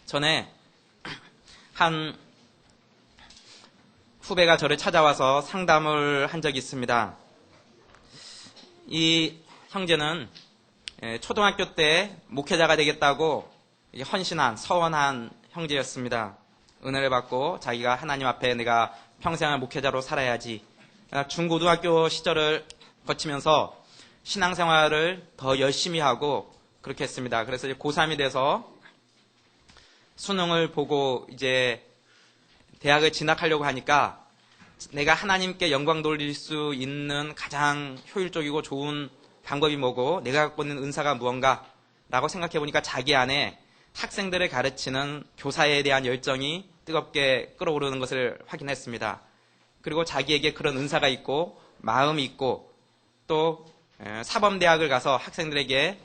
전에 한 후배가 저를 찾아와서 상담을 한 적이 있습니다. 이 형제는 초등학교 때 목회자가 되겠다고 헌신한, 서원한 형제였습니다. 은혜를 받고 자기가 하나님 앞에 내가 평생을 목회자로 살아야지. 중고등학교 시절을 거치면서 신앙생활을 더 열심히 하고 그렇게 했습니다. 그래서 이제 고3이 돼서 수능을 보고 이제 대학을 진학하려고 하니까 내가 하나님께 영광 돌릴 수 있는 가장 효율적이고 좋은 방법이 뭐고 내가 갖고 있는 은사가 무언가 라고 생각해 보니까 자기 안에 학생들을 가르치는 교사에 대한 열정이 뜨겁게 끓어오르는 것을 확인했습니다. 그리고 자기에게 그런 은사가 있고 마음이 있고 또 사범대학을 가서 학생들에게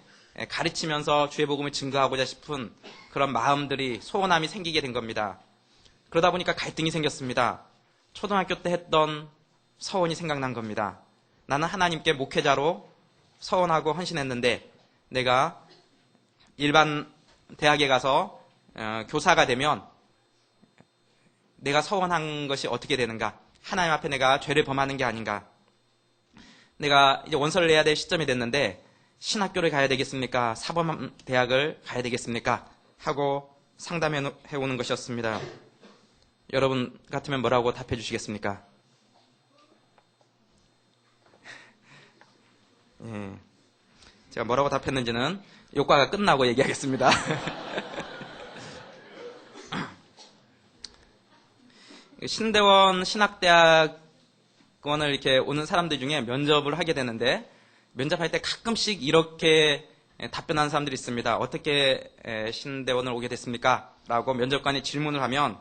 가르치면서 주의 복음을 증거하고자 싶은 그런 마음들이, 소원함이 생기게 된 겁니다. 그러다 보니까 갈등이 생겼습니다. 초등학교 때 했던 서원이 생각난 겁니다. 나는 하나님께 목회자로 서원하고 헌신했는데 내가 일반 대학에 가서 교사가 되면 내가 서원한 것이 어떻게 되는가? 하나님 앞에 내가 죄를 범하는 게 아닌가? 내가 이제 원서를 내야 될 시점이 됐는데 신학교를 가야 되겠습니까? 사범대학을 가야 되겠습니까? 하고 상담해 오는 것이었습니다. 여러분 같으면 뭐라고 답해 주시겠습니까? 예. 제가 뭐라고 답했는지는 요과가 끝나고 얘기하겠습니다. 신대원 신학대학원을 이렇게 오는 사람들 중에 면접을 하게 되는데 면접할 때 가끔씩 이렇게 답변하는 사람들이 있습니다. 어떻게 신대원을 오게 됐습니까? 라고 면접관이 질문을 하면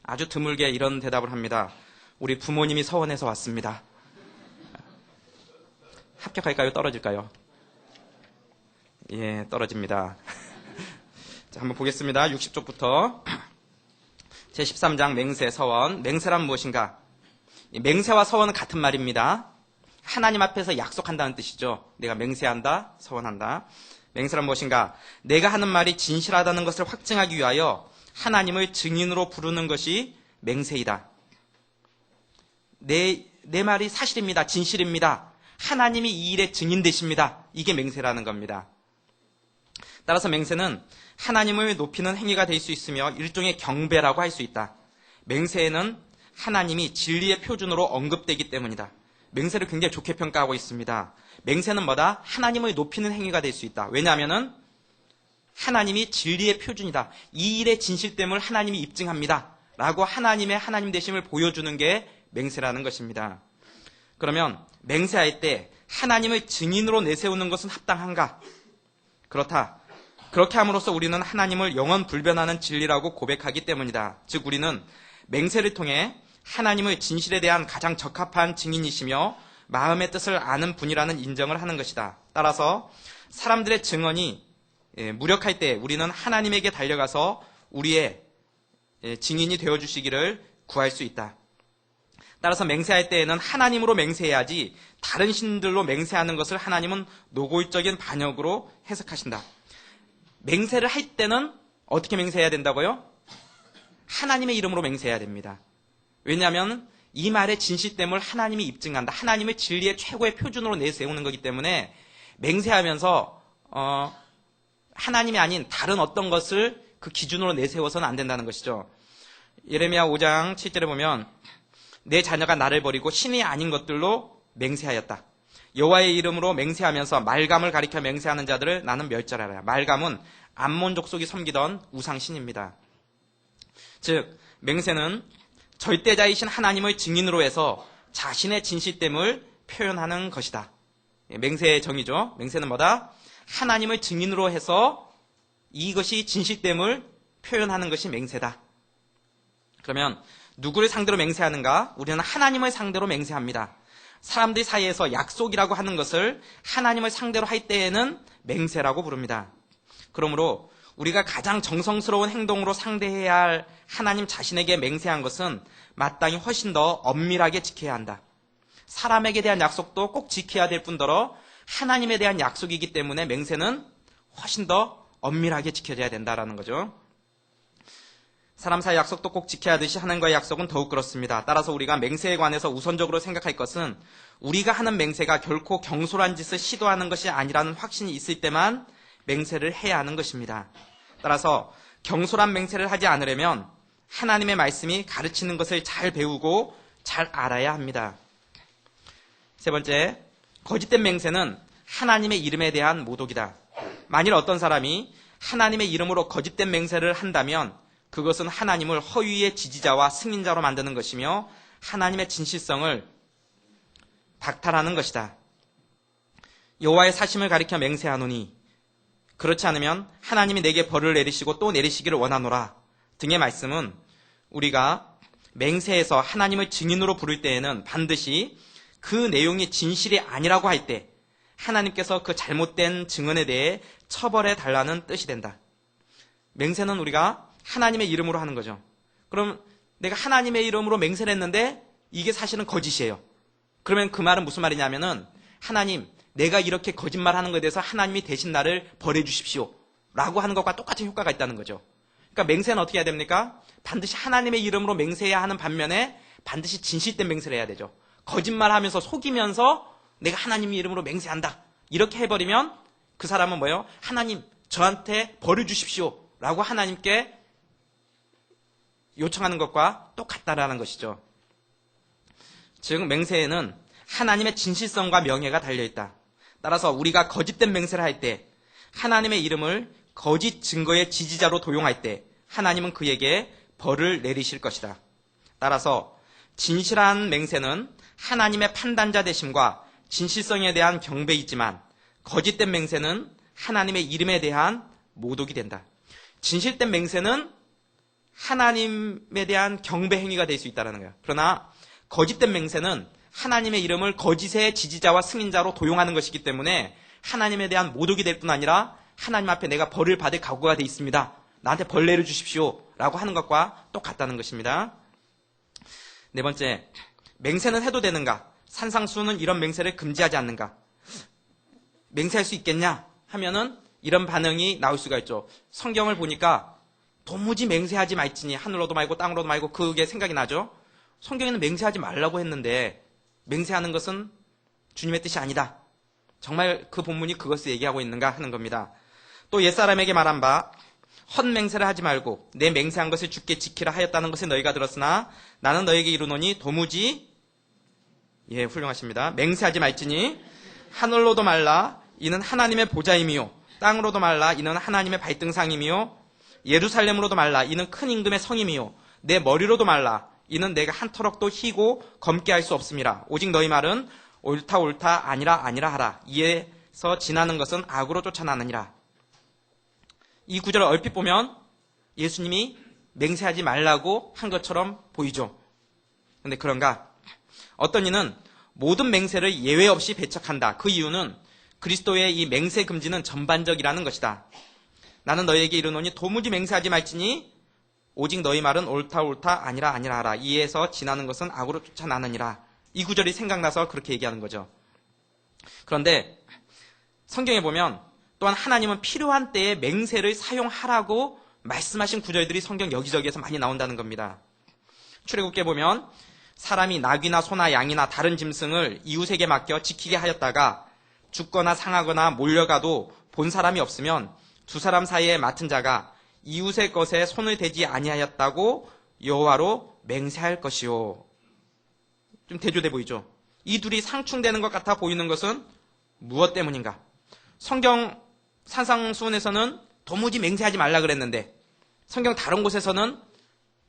아주 드물게 이런 대답을 합니다. 우리 부모님이 서원해서 왔습니다. 합격할까요? 떨어질까요? 예, 떨어집니다. 자, 한번 보겠습니다. 60쪽부터. 제13장 맹세, 서원. 맹세란 무엇인가? 맹세와 서원은 같은 말입니다. 하나님 앞에서 약속한다는 뜻이죠. 내가 맹세한다, 서원한다. 맹세란 무엇인가? 내가 하는 말이 진실하다는 것을 확증하기 위하여 하나님을 증인으로 부르는 것이 맹세이다. 내 말이 사실입니다. 진실입니다. 하나님이 이 일에 증인 되십니다. 이게 맹세라는 겁니다. 따라서 맹세는 하나님을 높이는 행위가 될 수 있으며 일종의 경배라고 할 수 있다. 맹세에는 하나님이 진리의 표준으로 언급되기 때문이다. 맹세를 굉장히 좋게 평가하고 있습니다. 맹세는 뭐다? 하나님을 높이는 행위가 될 수 있다. 왜냐하면은 하나님이 진리의 표준이다. 이 일의 진실됨을 하나님이 입증합니다. 라고 하나님의 하나님 되심을 보여주는 게 맹세라는 것입니다. 그러면 맹세할 때 하나님을 증인으로 내세우는 것은 합당한가? 그렇다. 그렇게 함으로써 우리는 하나님을 영원 불변하는 진리라고 고백하기 때문이다. 즉 우리는 맹세를 통해 하나님을 진실에 대한 가장 적합한 증인이시며 마음의 뜻을 아는 분이라는 인정을 하는 것이다. 따라서 사람들의 증언이 무력할 때 우리는 하나님에게 달려가서 우리의 증인이 되어주시기를 구할 수 있다. 따라서 맹세할 때에는 하나님으로 맹세해야지 다른 신들로 맹세하는 것을 하나님은 노골적인 반역으로 해석하신다. 맹세를 할 때는 어떻게 맹세해야 된다고요? 하나님의 이름으로 맹세해야 됩니다. 왜냐하면 이 말의 진실됨을 하나님이 입증한다. 하나님을 진리의 최고의 표준으로 내세우는 거기 때문에 맹세하면서 하나님이 아닌 다른 어떤 것을 그 기준으로 내세워서는 안 된다는 것이죠. 예레미야 5장 7절에 보면 내 자녀가 나를 버리고 신이 아닌 것들로 맹세하였다. 여호와의 이름으로 맹세하면서 말감을 가리켜 맹세하는 자들을 나는 멸절하라. 말감은 암몬 족속이 섬기던 우상신입니다. 즉 맹세는 절대자이신 하나님을 증인으로 해서 자신의 진실됨을 표현하는 것이다. 맹세의 정의죠. 맹세는 뭐다? 하나님을 증인으로 해서 이것이 진실됨을 표현하는 것이 맹세다. 그러면 누구를 상대로 맹세하는가? 우리는 하나님을 상대로 맹세합니다. 사람들 사이에서 약속이라고 하는 것을 하나님을 상대로 할 때에는 맹세라고 부릅니다. 그러므로 우리가 가장 정성스러운 행동으로 상대해야 할 하나님 자신에게 맹세한 것은 마땅히 훨씬 더 엄밀하게 지켜야 한다. 사람에게 대한 약속도 꼭 지켜야 될 뿐더러 하나님에 대한 약속이기 때문에 맹세는 훨씬 더 엄밀하게 지켜져야 된다라는 거죠. 사람 사이 약속도 꼭 지켜야 하듯이 하나님과의 약속은 더욱 그렇습니다. 따라서 우리가 맹세에 관해서 우선적으로 생각할 것은 우리가 하는 맹세가 결코 경솔한 짓을 시도하는 것이 아니라는 확신이 있을 때만 맹세를 해야 하는 것입니다. 따라서 경솔한 맹세를 하지 않으려면 하나님의 말씀이 가르치는 것을 잘 배우고 잘 알아야 합니다. 세 번째, 거짓된 맹세는 하나님의 이름에 대한 모독이다. 만일 어떤 사람이 하나님의 이름으로 거짓된 맹세를 한다면 그것은 하나님을 허위의 지지자와 승인자로 만드는 것이며 하나님의 진실성을 박탈하는 것이다. 여호와의 사심을 가리켜 맹세하노니 그렇지 않으면 하나님이 내게 벌을 내리시고 또 내리시기를 원하노라 등의 말씀은 우리가 맹세에서 하나님을 증인으로 부를 때에는 반드시 그 내용이 진실이 아니라고 할 때 하나님께서 그 잘못된 증언에 대해 처벌해 달라는 뜻이 된다. 맹세는 우리가 하나님의 이름으로 하는 거죠. 그럼 내가 하나님의 이름으로 맹세를 했는데 이게 사실은 거짓이에요. 그러면 그 말은 무슨 말이냐면은 하나님, 내가 이렇게 거짓말하는 것에 대해서 하나님이 대신 나를 벌해 주십시오 라고 하는 것과 똑같은 효과가 있다는 거죠. 그러니까 맹세는 어떻게 해야 됩니까? 반드시 하나님의 이름으로 맹세해야 하는 반면에 반드시 진실된 맹세를 해야 되죠. 거짓말하면서 속이면서 내가 하나님의 이름으로 맹세한다 이렇게 해버리면 그 사람은 뭐예요? 하나님, 저한테 벌을 주십시오 라고 하나님께 요청하는 것과 똑같다라는 것이죠. 즉 맹세에는 하나님의 진실성과 명예가 달려있다. 따라서 우리가 거짓된 맹세를 할 때 하나님의 이름을 거짓 증거의 지지자로 도용할 때 하나님은 그에게 벌을 내리실 것이다. 따라서 진실한 맹세는 하나님의 판단자 되심과 진실성에 대한 경배이지만 거짓된 맹세는 하나님의 이름에 대한 모독이 된다. 진실된 맹세는 하나님에 대한 경배 행위가 될 수 있다는 거예요. 그러나 거짓된 맹세는 하나님의 이름을 거짓의 지지자와 승인자로 도용하는 것이기 때문에 하나님에 대한 모독이 될 뿐 아니라 하나님 앞에 내가 벌을 받을 각오가 돼 있습니다. 나한테 벌 내려주십시오 라고 하는 것과 똑같다는 것입니다. 네 번째, 맹세는 해도 되는가? 산상수는 이런 맹세를 금지하지 않는가? 맹세할 수 있겠냐? 하면은 이런 반응이 나올 수가 있죠. 성경을 보니까 도무지 맹세하지 말지니 하늘로도 말고 땅으로도 말고 그게 생각이 나죠. 성경에는 맹세하지 말라고 했는데 맹세하는 것은 주님의 뜻이 아니다. 정말 그 본문이 그것을 얘기하고 있는가 하는 겁니다. 또 옛사람에게 말한 바 헛맹세를 하지 말고 내 맹세한 것을 주께 지키라 하였다는 것을 너희가 들었으나 나는 너희에게 이르노니 도무지 훌륭하십니다. 맹세하지 말지니 하늘로도 말라 이는 하나님의 보좌임이요 땅으로도 말라 이는 하나님의 발등상임이요 예루살렘으로도 말라 이는 큰 임금의 성임이요 내 머리로도 말라 이는 내가 한 터럭도 희고 검게 할 수 없음이라. 오직 너희 말은 옳다 아니라 하라. 이에서 지나는 것은 악으로 쫓아나느니라. 이 구절을 얼핏 보면 예수님이 맹세하지 말라고 한 것처럼 보이죠. 그런데 그런가? 어떤 이는 모든 맹세를 예외 없이 배척한다. 그 이유는 그리스도의 이 맹세 금지는 전반적이라는 것이다. 나는 너희에게 이르노니 도무지 맹세하지 말지니 오직 너희 말은 옳다 아니라 하라. 이에서 지나는 것은 악으로 쫓아나느니라. 이 구절이 생각나서 그렇게 얘기하는 거죠. 그런데 성경에 보면 또한 하나님은 필요한 때에 맹세를 사용하라고 말씀하신 구절들이 성경 여기저기에서 많이 나온다는 겁니다. 출애굽기에 보면 사람이 나귀나 소나 양이나 다른 짐승을 이웃에게 맡겨 지키게 하였다가 죽거나 상하거나 몰려가도 본 사람이 없으면 두 사람 사이에 맡은 자가 이웃의 것에 손을 대지 아니하였다고 여호와로 맹세할 것이요. 좀 대조돼 보이죠? 이 둘이 상충되는 것 같아 보이는 것은 무엇 때문인가? 성경 산상수훈에서는 도무지 맹세하지 말라 그랬는데 성경 다른 곳에서는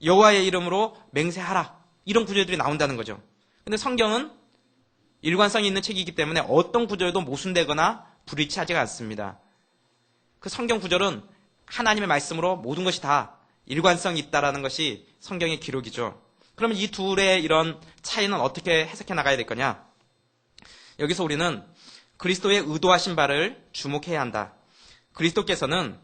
여호와의 이름으로 맹세하라 이런 구절들이 나온다는 거죠. 근데 성경은 일관성이 있는 책이기 때문에 어떤 구절도 모순되거나 불일치하지가 않습니다. 그 성경 구절은 하나님의 말씀으로 모든 것이 다 일관성이 있다라는 것이 성경의 기록이죠. 그러면 이 둘의 이런 차이는 어떻게 해석해 나가야 될 거냐? 여기서 우리는 그리스도의 의도하신 바를 주목해야 한다. 그리스도께서는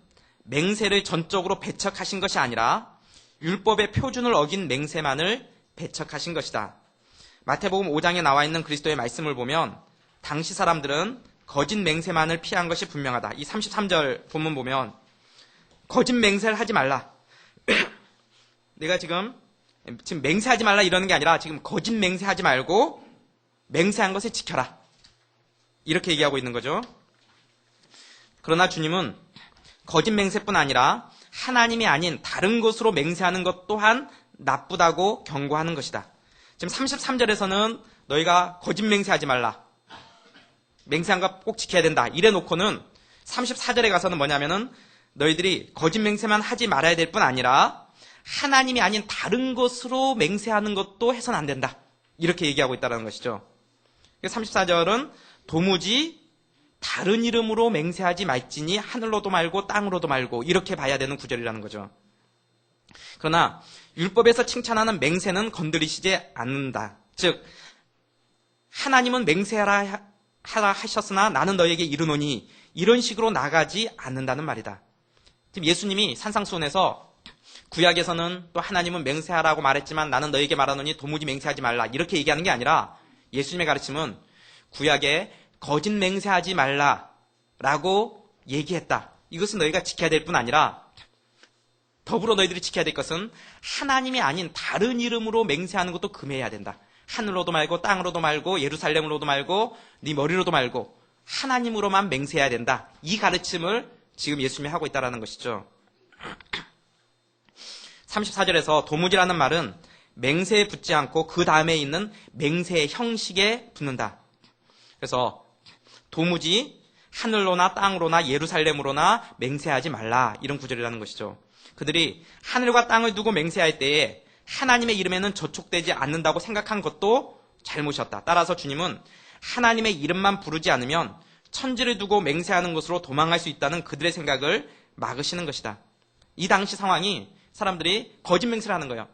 맹세를 전적으로 배척하신 것이 아니라 율법의 표준을 어긴 맹세만을 배척하신 것이다. 마태복음 5장에 나와 있는 그리스도의 말씀을 보면 당시 사람들은 거짓 맹세만을 피한 것이 분명하다. 이 33절 본문 보면 거짓 맹세를 하지 말라. 내가 지금 맹세하지 말라 이러는 게 아니라 지금 거짓 맹세하지 말고 맹세한 것을 지켜라. 이렇게 얘기하고 있는 거죠. 그러나 주님은 거짓 맹세뿐 아니라 하나님이 아닌 다른 것으로 맹세하는 것 또한 나쁘다고 경고하는 것이다. 지금 33절에서는 너희가 거짓 맹세하지 말라. 맹세한 거 꼭 지켜야 된다. 이래 놓고는 34절에 가서는 뭐냐면은 너희들이 거짓 맹세만 하지 말아야 될 뿐 아니라 하나님이 아닌 다른 것으로 맹세하는 것도 해서는 안 된다. 이렇게 얘기하고 있다는 것이죠. 34절은 도무지 다른 이름으로 맹세하지 말지니 하늘로도 말고 땅으로도 말고 이렇게 봐야 되는 구절이라는 거죠. 그러나 율법에서 칭찬하는 맹세는 건드리시지 않는다. 즉 하나님은 맹세하라 하셨으나 나는 너에게 이르노니 이런 식으로 나가지 않는다는 말이다. 지금 예수님이 산상수훈에서 구약에서는 또 하나님은 맹세하라고 말했지만 나는 너에게 말하노니 도무지 맹세하지 말라 이렇게 얘기하는 게 아니라 예수님의 가르침은 구약에 거짓 맹세하지 말라라고 얘기했다. 이것은 너희가 지켜야 될 뿐 아니라 더불어 너희들이 지켜야 될 것은 하나님이 아닌 다른 이름으로 맹세하는 것도 금해야 된다. 하늘로도 말고 땅으로도 말고 예루살렘으로도 말고 네 머리로도 말고 하나님으로만 맹세해야 된다. 이 가르침을 지금 예수님이 하고 있다는 것이죠. 34절에서 도무지라는 말은 맹세에 붙지 않고 그 다음에 있는 맹세의 형식에 붙는다. 그래서 도무지 하늘로나 땅으로나 예루살렘으로나 맹세하지 말라 이런 구절이라는 것이죠. 그들이 하늘과 땅을 두고 맹세할 때에 하나님의 이름에는 저촉되지 않는다고 생각한 것도 잘못이었다. 따라서 주님은 하나님의 이름만 부르지 않으면 천지를 두고 맹세하는 것으로 도망갈 수 있다는 그들의 생각을 막으시는 것이다. 이 당시 상황이 사람들이 거짓 맹세를 하는 거예요.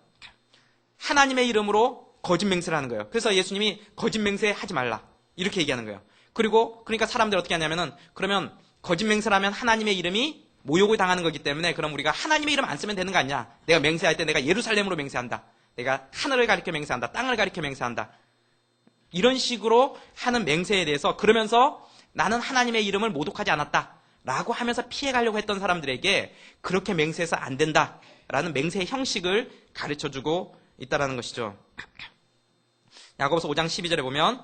하나님의 이름으로 거짓 맹세를 하는 거예요. 그래서 예수님이 거짓 맹세 하지 말라 이렇게 얘기하는 거예요. 그러니까 사람들이 어떻게 하냐면은 그러면 거짓 맹세를 하면 하나님의 이름이 모욕을 당하는 거기 때문에 그럼 우리가 하나님의 이름 안 쓰면 되는 거 아니야. 내가 맹세할 때 내가 예루살렘으로 맹세한다. 내가 하늘을 가리켜 맹세한다. 땅을 가리켜 맹세한다. 이런 식으로 하는 맹세에 대해서 그러면서 나는 하나님의 이름을 모독하지 않았다. 라고 하면서 피해가려고 했던 사람들에게 그렇게 맹세해서 안 된다. 라는 맹세의 형식을 가르쳐주고 있다는 것이죠. 야고보서 5장 12절에 보면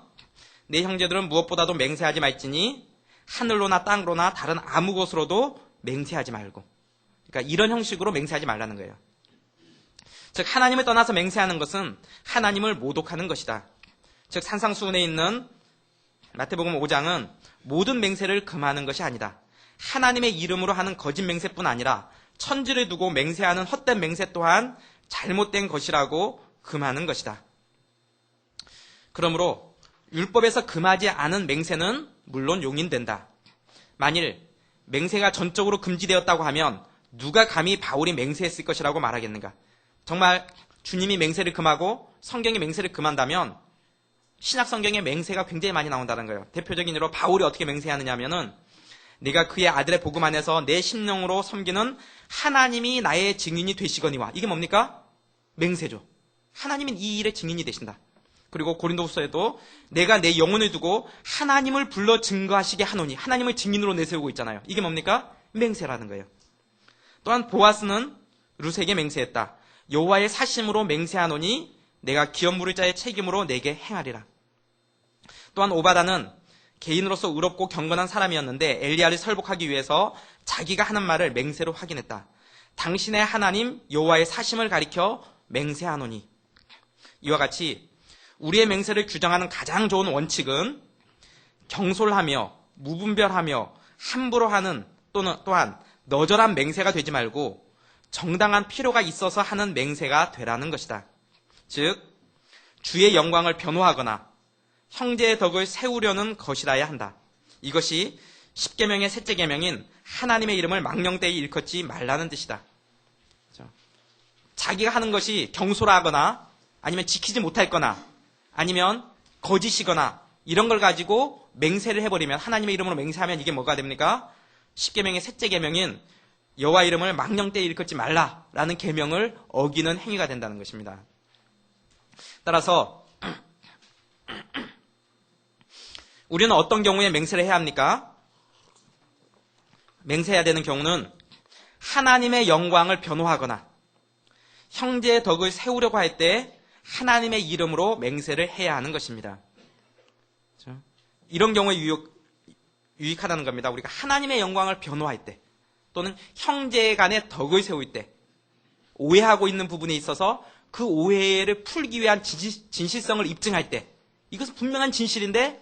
내 형제들은 무엇보다도 맹세하지 말지니 하늘로나 땅으로나 다른 아무 곳으로도 맹세하지 말고. 그러니까 이런 형식으로 맹세하지 말라는 거예요. 즉 하나님을 떠나서 맹세하는 것은 하나님을 모독하는 것이다. 즉 산상수훈에 있는 마태복음 5장은 모든 맹세를 금하는 것이 아니다. 하나님의 이름으로 하는 거짓 맹세뿐 아니라 천지를 두고 맹세하는 헛된 맹세 또한 잘못된 것이라고 금하는 것이다. 그러므로 율법에서 금하지 않은 맹세는 물론 용인된다. 만일 맹세가 전적으로 금지되었다고 하면 누가 감히 바울이 맹세했을 것이라고 말하겠는가? 정말 주님이 맹세를 금하고 성경이 맹세를 금한다면 신약 성경에 맹세가 굉장히 많이 나온다는 거예요. 대표적인 예로 바울이 어떻게 맹세하느냐 하면은 내가 그의 아들의 복음 안에서 내 심령으로 섬기는 하나님이 나의 증인이 되시거니와. 이게 뭡니까? 맹세죠. 하나님은 이 일의 증인이 되신다. 그리고 고린도후서에도 내가 내 영혼을 두고 하나님을 불러 증거하시게 하노니. 하나님을 증인으로 내세우고 있잖아요. 이게 뭡니까? 맹세라는 거예요. 또한 보아스는 룻에게 맹세했다. 여호와의 사심으로 맹세하노니 내가 기업 물을 자의 책임으로 내게 행하리라. 또한 오바다는 개인으로서 의롭고 경건한 사람이었는데 엘리야를 설복하기 위해서 자기가 하는 말을 맹세로 확인했다. 당신의 하나님 여호와의 사심을 가리켜 맹세하노니. 이와 같이 우리의 맹세를 규정하는 가장 좋은 원칙은 경솔하며 무분별하며 함부로 하는 또한 너절한 맹세가 되지 말고 정당한 필요가 있어서 하는 맹세가 되라는 것이다. 즉 주의 영광을 변호하거나 형제의 덕을 세우려는 것이라야 한다. 이것이 십계명의 셋째 계명인 하나님의 이름을 망령되이 일컫지 말라는 뜻이다. 자기가 하는 것이 경솔하거나 아니면 지키지 못할 거나 아니면 거짓이거나 이런 걸 가지고 맹세를 해버리면 하나님의 이름으로 맹세하면 이게 뭐가 됩니까? 십계명의 셋째 계명인 여호와 이름을 망령되이 일컫지 말라라는 계명을 어기는 행위가 된다는 것입니다. 따라서 우리는 어떤 경우에 맹세를 해야 합니까? 맹세해야 되는 경우는 하나님의 영광을 변호하거나 형제의 덕을 세우려고 할 때 하나님의 이름으로 맹세를 해야 하는 것입니다. 그렇죠? 이런 경우에 유익하다는 겁니다. 우리가 하나님의 영광을 변호할 때 또는 형제 간의 덕을 세울 때 오해하고 있는 부분에 있어서 그 오해를 풀기 위한 진실성을 입증할 때 이것은 분명한 진실인데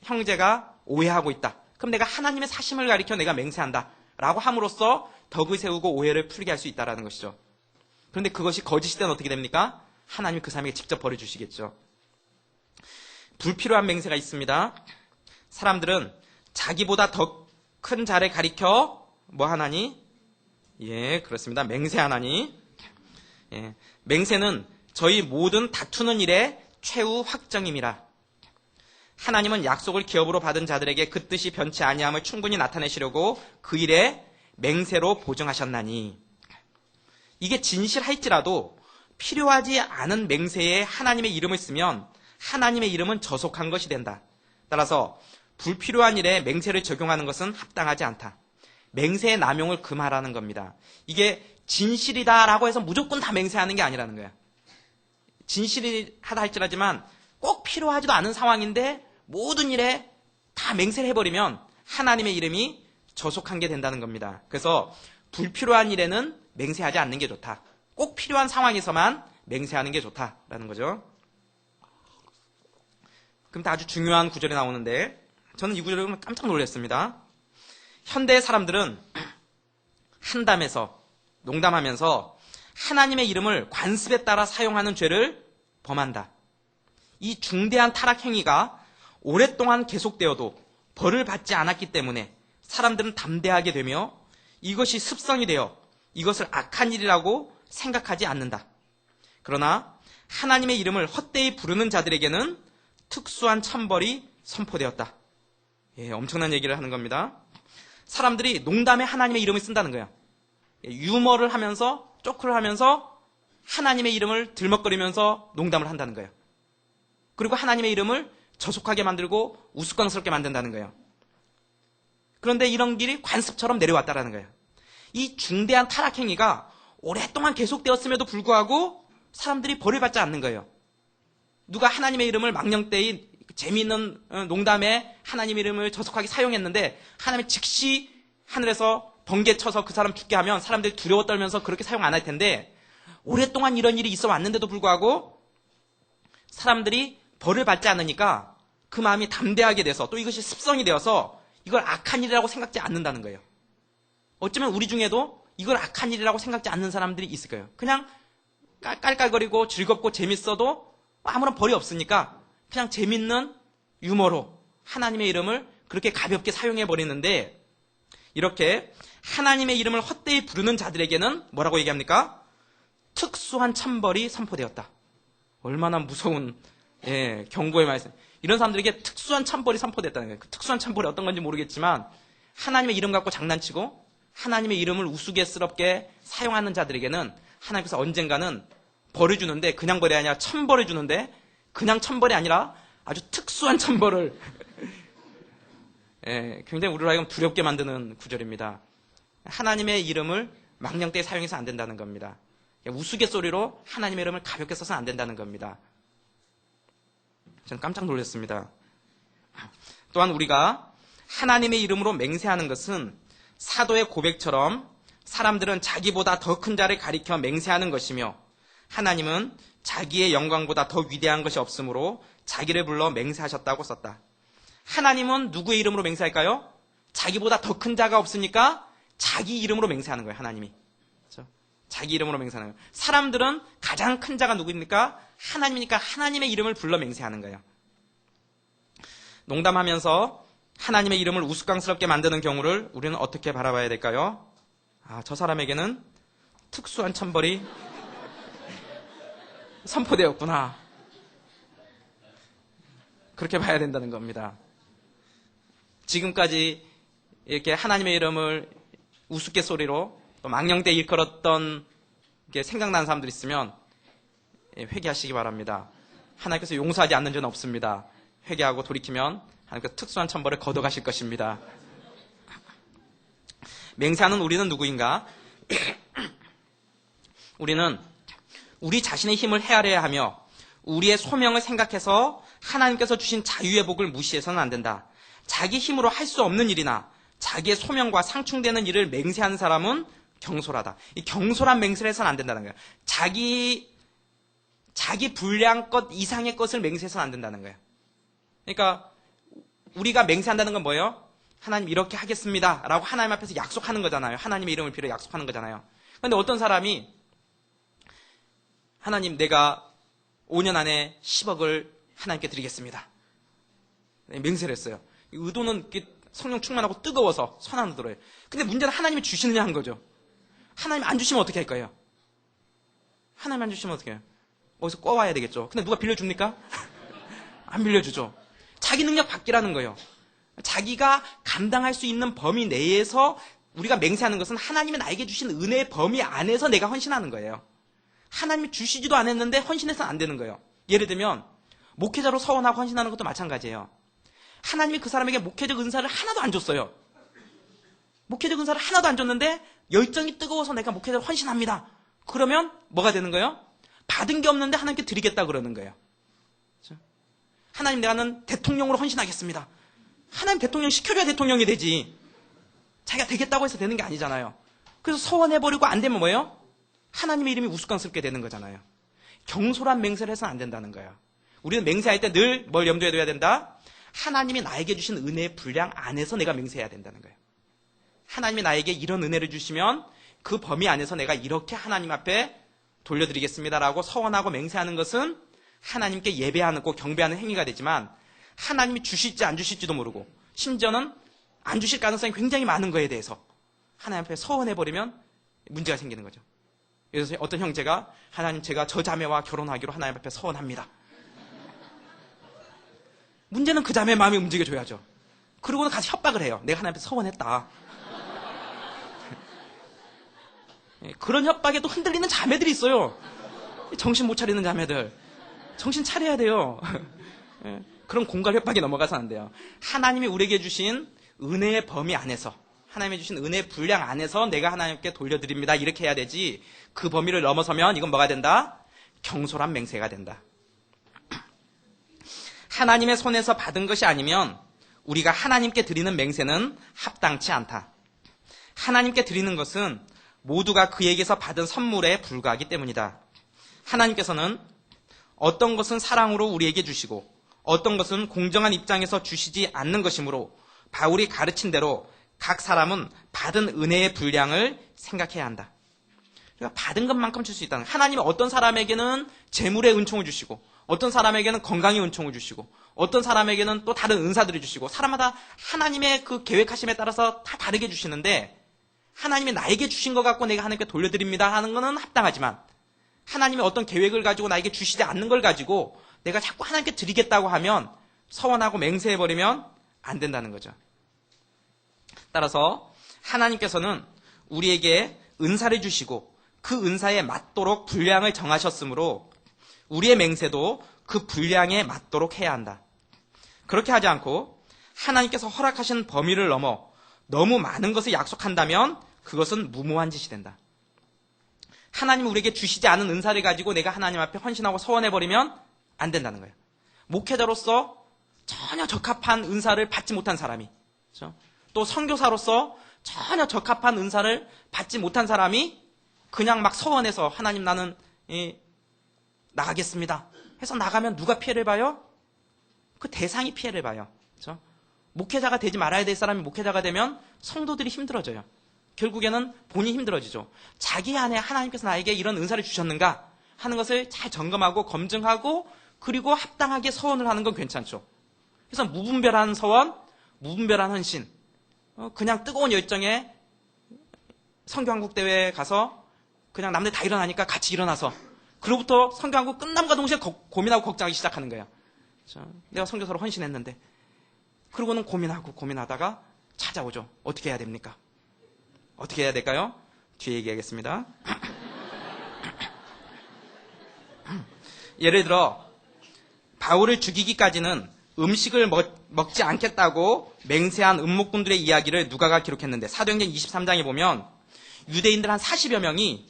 형제가 오해하고 있다. 그럼 내가 하나님의 사심을 가리켜 내가 맹세한다. 라고 함으로써 덕을 세우고 오해를 풀게 할 수 있다는 것이죠. 그런데 그것이 거짓일 때는 어떻게 됩니까? 하나님이 그 사람에게 직접 벌해주시겠죠. 불필요한 맹세가 있습니다. 사람들은 자기보다 더 큰 자를 가리켜 뭐 하나니? 예, 그렇습니다. 맹세하나니? 예, 맹세는 저희 모든 다투는 일의 최후 확정임이라. 하나님은 약속을 기업으로 받은 자들에게 그 뜻이 변치 아니함을 충분히 나타내시려고 그 일에 맹세로 보증하셨나니. 이게 진실할지라도 필요하지 않은 맹세에 하나님의 이름을 쓰면 하나님의 이름은 저속한 것이 된다. 따라서 불필요한 일에 맹세를 적용하는 것은 합당하지 않다. 맹세의 남용을 금하라는 겁니다. 이게 진실이다라고 해서 무조건 다 맹세하는 게 아니라는 거야. 진실하다 할지라지만 꼭 필요하지도 않은 상황인데 모든 일에 다 맹세를 해버리면 하나님의 이름이 저속한 게 된다는 겁니다. 그래서 불필요한 일에는 맹세하지 않는 게 좋다. 꼭 필요한 상황에서만 맹세하는 게 좋다라는 거죠. 그럼 또 아주 중요한 구절이 나오는데 저는 이 구절을 보면 깜짝 놀랐습니다. 현대의 사람들은 한담에서 농담하면서 하나님의 이름을 관습에 따라 사용하는 죄를 범한다. 이 중대한 타락 행위가 오랫동안 계속되어도 벌을 받지 않았기 때문에 사람들은 담대하게 되며 이것이 습성이 되어 이것을 악한 일이라고 생각하지 않는다. 그러나 하나님의 이름을 헛되이 부르는 자들에게는 특수한 천벌이 선포되었다. 예, 엄청난 얘기를 하는 겁니다. 사람들이 농담에 하나님의 이름을 쓴다는 거예요. 유머를 하면서 조크를 하면서 하나님의 이름을 들먹거리면서 농담을 한다는 거예요. 그리고 하나님의 이름을 저속하게 만들고 우스꽝스럽게 만든다는 거예요. 그런데 이런 길이 관습처럼 내려왔다는 거예요. 이 중대한 타락행위가 오랫동안 계속되었음에도 불구하고 사람들이 벌을 받지 않는 거예요. 누가 하나님의 이름을 망령되이 재미있는 농담에 하나님의 이름을 저속하게 사용했는데 하나님이 즉시 하늘에서 번개 쳐서 그 사람 죽게 하면 사람들이 두려워 떨면서 그렇게 사용 안 할 텐데 오랫동안 이런 일이 있어 왔는데도 불구하고 사람들이 벌을 받지 않으니까 그 마음이 담대하게 돼서 또 이것이 습성이 되어서 이걸 악한 일이라고 생각지 않는다는 거예요. 어쩌면 우리 중에도 이걸 악한 일이라고 생각지 않는 사람들이 있을 거예요. 그냥 깔깔거리고 즐겁고 재밌어도 아무런 벌이 없으니까 그냥 재밌는 유머로 하나님의 이름을 그렇게 가볍게 사용해버리는데 이렇게 하나님의 이름을 헛되이 부르는 자들에게는 뭐라고 얘기합니까? 특수한 천벌이 선포되었다. 얼마나 무서운 경고의 말씀. 이런 사람들에게 특수한 천벌이 선포됐다는 거예요. 그 특수한 천벌이 어떤 건지 모르겠지만 하나님의 이름 갖고 장난치고 하나님의 이름을 우스갯스럽게 사용하는 자들에게는 하나님께서 언젠가는 벌을 주는데 그냥 벌이 아니라 천벌을 주는데 그냥 천벌이 아니라 아주 특수한 천벌을 굉장히 우리로 하여금 두렵게 만드는 구절입니다. 하나님의 이름을 망령되이 사용해서 안 된다는 겁니다. 우스갯소리로 하나님의 이름을 가볍게 써서 안 된다는 겁니다. 저는 깜짝 놀랐습니다. 또한 우리가 하나님의 이름으로 맹세하는 것은 사도의 고백처럼 사람들은 자기보다 더 큰 자를 가리켜 맹세하는 것이며 하나님은 자기의 영광보다 더 위대한 것이 없으므로 자기를 불러 맹세하셨다고 썼다. 하나님은 누구의 이름으로 맹세할까요? 자기보다 더 큰 자가 없으니까 자기 이름으로 맹세하는 거예요. 하나님이. 그렇죠? 자기 이름으로 맹세하는 거예요. 사람들은 가장 큰 자가 누구입니까? 하나님이니까 하나님의 이름을 불러 맹세하는 거예요. 농담하면서 하나님의 이름을 우스꽝스럽게 만드는 경우를 우리는 어떻게 바라봐야 될까요? 저 사람에게는 특수한 천벌이 선포되었구나. 그렇게 봐야 된다는 겁니다. 지금까지 이렇게 하나님의 이름을 우스갯소리로 또 망령되이 일컬었던 게 생각나는 사람들 있으면 회개하시기 바랍니다. 하나님께서 용서하지 않는 죄는 없습니다. 회개하고 돌이키면 하나님께서 특수한 천벌을 걷어가실 것입니다. 맹세하는 우리는 누구인가? 우리는 우리 자신의 힘을 헤아려야 하며 우리의 소명을 생각해서 하나님께서 주신 자유의 복을 무시해서는 안 된다. 자기 힘으로 할 수 없는 일이나 자기의 소명과 상충되는 일을 맹세하는 사람은 경솔하다. 이 경솔한 맹세를 해서는 안 된다는 거예요. 자기 분량 것 이상의 것을 맹세해서는 안 된다는 거예요. 그러니까 우리가 맹세한다는 건 뭐예요? 하나님 이렇게 하겠습니다 라고 하나님 앞에서 약속하는 거잖아요. 하나님의 이름을 빌어 약속하는 거잖아요. 그런데 어떤 사람이 하나님 내가 5년 안에 10억을 하나님께 드리겠습니다. 맹세를 했어요. 의도는 성령 충만하고 뜨거워서 선한 의도로요. 근데 문제는 하나님이 주시느냐 한 거죠. 하나님 안 주시면 어떻게 할 거예요? 하나님 안 주시면 어떻게 해요? 어디서 꿔와야 되겠죠. 근데 누가 빌려줍니까? 안 빌려주죠. 자기 능력 밖이라는 거예요. 자기가 감당할 수 있는 범위 내에서 우리가 맹세하는 것은 하나님이 나에게 주신 은혜의 범위 안에서 내가 헌신하는 거예요. 하나님이 주시지도 않았는데 헌신해서는 안 되는 거예요. 예를 들면 목회자로 서원하고 헌신하는 것도 마찬가지예요. 하나님이 그 사람에게 목회적 은사를 하나도 안 줬어요. 목회적 은사를 하나도 안 줬는데 열정이 뜨거워서 내가 목회자로 헌신합니다. 그러면 뭐가 되는 거예요? 받은 게 없는데 하나님께 드리겠다 그러는 거예요. 그렇죠? 하나님 나는 대통령으로 헌신하겠습니다. 하나님 대통령 시켜줘야 대통령이 되지. 자기가 되겠다고 해서 되는 게 아니잖아요. 그래서 서원해버리고 안 되면 뭐예요? 하나님의 이름이 우스꽝스럽게 되는 거잖아요. 경솔한 맹세를 해서는 안 된다는 거예요. 우리는 맹세할 때 늘 뭘 염두에 둬야 된다? 하나님이 나에게 주신 은혜의 분량 안에서 내가 맹세해야 된다는 거예요. 하나님이 나에게 이런 은혜를 주시면 그 범위 안에서 내가 이렇게 하나님 앞에 돌려드리겠습니다라고 서원하고 맹세하는 것은 하나님께 예배하는 꼭 경배하는 행위가 되지만 하나님이 주실지 안 주실지도 모르고 심지어는 안 주실 가능성이 굉장히 많은 거에 대해서 하나님 앞에 서원해버리면 문제가 생기는 거죠. 그래서 어떤 형제가 하나님 제가 저 자매와 결혼하기로 하나님 앞에 서원합니다. 문제는 그 자매의 마음이 움직여줘야죠. 그러고는 같이 협박을 해요. 내가 하나님 앞에 서원했다. 그런 협박에도 흔들리는 자매들이 있어요. 정신 못 차리는 자매들. 정신 차려야 돼요. 그런 공갈 협박에 넘어가서 안 돼요. 하나님이 우리에게 주신 은혜의 범위 안에서 하나님이 주신 은혜의 분량 안에서 내가 하나님께 돌려드립니다. 이렇게 해야 되지 그 범위를 넘어서면 이건 뭐가 된다? 경솔한 맹세가 된다. 하나님의 손에서 받은 것이 아니면 우리가 하나님께 드리는 맹세는 합당치 않다. 하나님께 드리는 것은 모두가 그에게서 받은 선물에 불과하기 때문이다. 하나님께서는 어떤 것은 사랑으로 우리에게 주시고 어떤 것은 공정한 입장에서 주시지 않는 것이므로 바울이 가르친 대로 각 사람은 받은 은혜의 분량을 생각해야 한다. 그러니까 받은 것만큼 줄 수 있다는 거예요. 하나님은 어떤 사람에게는 재물의 은총을 주시고 어떤 사람에게는 건강의 은총을 주시고 어떤 사람에게는 또 다른 은사들을 주시고 사람마다 하나님의 그 계획하심에 따라서 다 다르게 주시는데 하나님이 나에게 주신 것 갖고 내가 하나님께 돌려드립니다 하는 것은 합당하지만 하나님이 어떤 계획을 가지고 나에게 주시지 않는 걸 가지고 내가 자꾸 하나님께 드리겠다고 하면 서원하고 맹세해버리면 안 된다는 거죠. 따라서 하나님께서는 우리에게 은사를 주시고 그 은사에 맞도록 분량을 정하셨으므로 우리의 맹세도 그 분량에 맞도록 해야 한다. 그렇게 하지 않고 하나님께서 허락하신 범위를 넘어 너무 많은 것을 약속한다면 그것은 무모한 짓이 된다. 하나님이 우리에게 주시지 않은 은사를 가지고 내가 하나님 앞에 헌신하고 서원해버리면 안 된다는 거예요. 목회자로서 전혀 적합한 은사를 받지 못한 사람이, 그렇죠? 또 선교사로서 전혀 적합한 은사를 받지 못한 사람이 그냥 막 서원해서 하나님 나는 나가겠습니다 해서 나가면 누가 피해를 봐요? 그 대상이 피해를 봐요. 그렇죠? 목회자가 되지 말아야 될 사람이 목회자가 되면 성도들이 힘들어져요. 결국에는 본인이 힘들어지죠. 자기 안에 하나님께서 나에게 이런 은사를 주셨는가 하는 것을 잘 점검하고 검증하고 그리고 합당하게 서원을 하는 건 괜찮죠. 그래서 무분별한 서원, 무분별한 헌신, 그냥 뜨거운 열정에 성교한국 대회에 가서 그냥 남들 다 일어나니까 같이 일어나서 그로부터 성교한국 끝남과 동시에 고민하고 걱정하기 시작하는 거예요. 내가 선교사로 헌신했는데 그러고는 고민하다가 찾아오죠. 어떻게 해야 됩니까? 어떻게 해야 될까요? 뒤에 얘기하겠습니다. 예를 들어 바울을 죽이기까지는 음식을 먹지 않겠다고 맹세한 음목군들의 이야기를 누가가 기록했는데 사도행전 23장에 보면 유대인들 한 40여 명이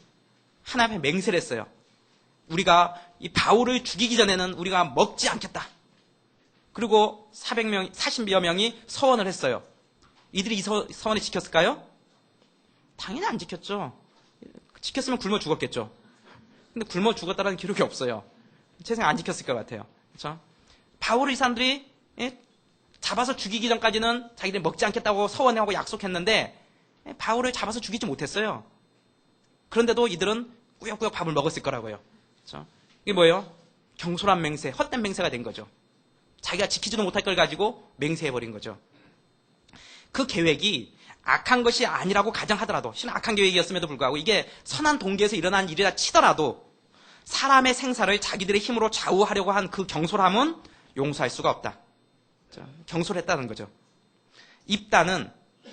하나님 앞에 맹세를 했어요. 우리가 이 바울을 죽이기 전에는 우리가 먹지 않겠다. 그리고 40여 명이 서원을 했어요. 이들이 이 서원을 지켰을까요? 당연히 안 지켰죠. 지켰으면 굶어 죽었겠죠. 근데 굶어 죽었다는 기록이 없어요. 제 생각에 안 지켰을 것 같아요. 그렇죠? 바울을 이 사람들이 잡아서 죽이기 전까지는 자기들이 먹지 않겠다고 서원하고 약속했는데 바울을 잡아서 죽이지 못했어요. 그런데도 이들은 꾸역꾸역 밥을 먹었을 거라고요. 그렇죠? 이게 뭐예요? 경솔한 맹세, 헛된 맹세가 된 거죠. 자기가 지키지도 못할 걸 가지고 맹세해버린 거죠. 그 계획이 악한 것이 아니라고 가정하더라도, 실은 악한 계획이었음에도 불구하고 이게 선한 동기에서 일어난 일이라 치더라도 사람의 생사를 자기들의 힘으로 좌우하려고 한 그 경솔함은 용서할 수가 없다. 경솔했다는 거죠.